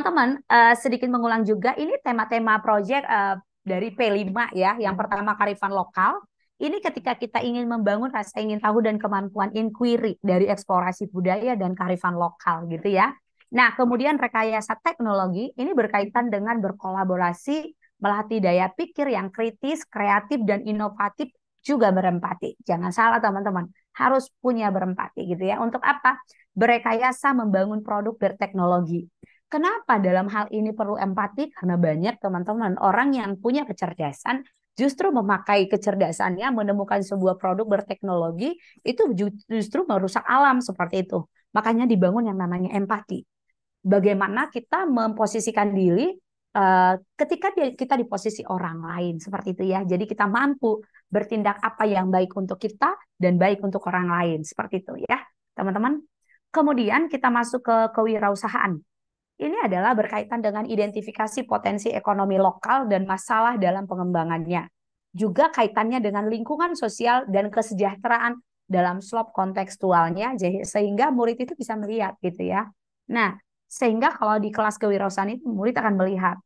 Teman-teman, sedikit mengulang juga, ini tema-tema proyek dari P5 ya. Yang pertama kearifan lokal. Ini ketika kita ingin membangun rasa ingin tahu dan kemampuan inquiry dari eksplorasi budaya dan kearifan lokal gitu ya. Nah, kemudian rekayasa teknologi ini berkaitan dengan berkolaborasi, melatih daya pikir yang kritis, kreatif, dan inovatif juga berempati. Jangan salah teman-teman, harus punya berempati gitu ya. Untuk apa? Berekayasa membangun produk berteknologi. Kenapa dalam hal ini perlu empati? Karena banyak teman-teman orang yang punya kecerdasan justru memakai kecerdasannya menemukan sebuah produk berteknologi itu justru merusak alam seperti itu. Makanya dibangun yang namanya empati. Bagaimana kita memposisikan diri ketika kita di posisi orang lain seperti itu ya. Jadi kita mampu bertindak apa yang baik untuk kita dan baik untuk orang lain seperti itu ya, teman-teman. Kemudian kita masuk ke kewirausahaan. Ini adalah berkaitan dengan identifikasi potensi ekonomi lokal dan masalah dalam pengembangannya. Juga kaitannya dengan lingkungan sosial dan kesejahteraan dalam slop kontekstualnya, sehingga murid itu bisa melihat gitu ya. Nah, sehingga kalau di kelas kewirausahaan itu murid akan melihat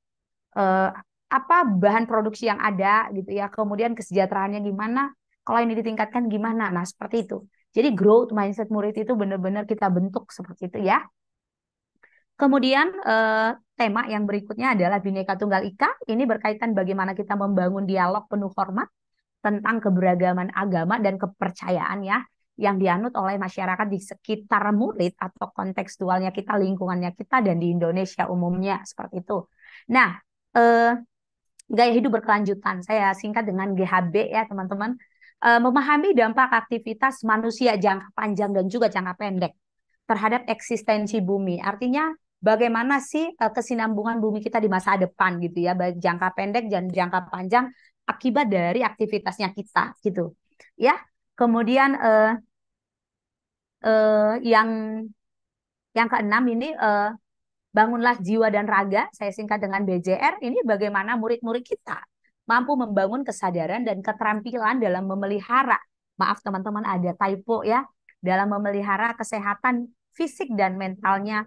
eh, apa bahan produksi yang ada gitu ya, kemudian kesejahteraannya gimana, kalau ini ditingkatkan gimana. Nah, seperti itu. Jadi growth mindset murid itu benar-benar kita bentuk seperti itu ya. Kemudian tema yang berikutnya adalah Bhinneka Tunggal Ika. Ini berkaitan bagaimana kita membangun dialog penuh hormat tentang keberagaman agama dan kepercayaan ya yang dianut oleh masyarakat di sekitar murid atau kontekstualnya kita, lingkungannya kita dan di Indonesia umumnya seperti itu. Nah, eh, gaya hidup berkelanjutan saya singkat dengan GHB ya teman-teman. Memahami dampak aktivitas manusia jangka panjang dan juga jangka pendek terhadap eksistensi bumi. Artinya bagaimana sih kesinambungan bumi kita di masa depan gitu ya, baik jangka pendek dan jangka panjang akibat dari aktivitasnya kita gitu. Ya. Kemudian yang keenam ini bangunlah jiwa dan raga, saya singkat dengan BJR. Ini bagaimana murid-murid kita mampu membangun kesadaran dan keterampilan dalam memelihara, maaf teman-teman ada typo ya, dalam memelihara kesehatan fisik dan mentalnya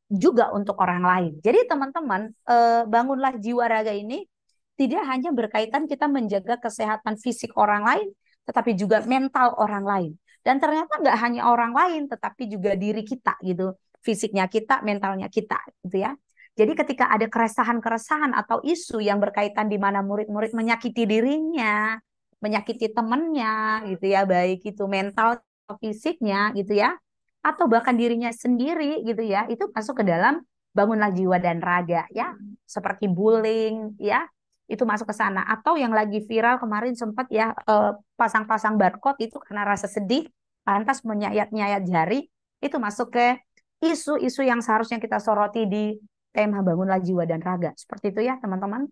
juga untuk orang lain. Jadi teman-teman, bangunlah jiwa raga ini tidak hanya berkaitan kita menjaga kesehatan fisik orang lain, tetapi juga mental orang lain. Dan ternyata nggak hanya orang lain, tetapi juga diri kita gitu. Fisiknya kita, mentalnya kita gitu ya. Jadi ketika ada keresahan-keresahan atau isu yang berkaitan di mana murid-murid menyakiti dirinya, menyakiti temannya gitu ya, baik itu mental atau fisiknya gitu ya, atau bahkan dirinya sendiri gitu ya, itu masuk ke dalam bangunlah jiwa dan raga ya, seperti bullying ya, itu masuk ke sana. Atau yang lagi viral kemarin sempat ya, pasang-pasang barcode itu karena rasa sedih, lantas menyayat-nyayat jari, itu masuk ke isu-isu yang seharusnya kita soroti di tema bangunlah jiwa dan raga. Seperti itu ya teman-teman.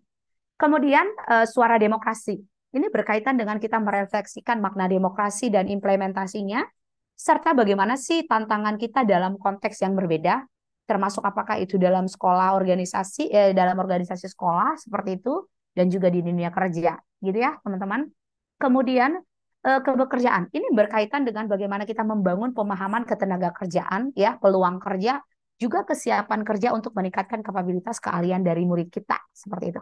Kemudian suara demokrasi. Ini berkaitan dengan kita merefleksikan makna demokrasi dan implementasinya, serta bagaimana sih tantangan kita dalam konteks yang berbeda, termasuk apakah itu dalam sekolah organisasi, dalam organisasi sekolah seperti itu, dan juga di dunia kerja, gitu ya teman-teman. Kemudian kebekerjaan, ini berkaitan dengan bagaimana kita membangun pemahaman ketenaga kerjaan, ya peluang kerja, juga kesiapan kerja untuk meningkatkan kapabilitas keahlian dari murid kita, seperti itu.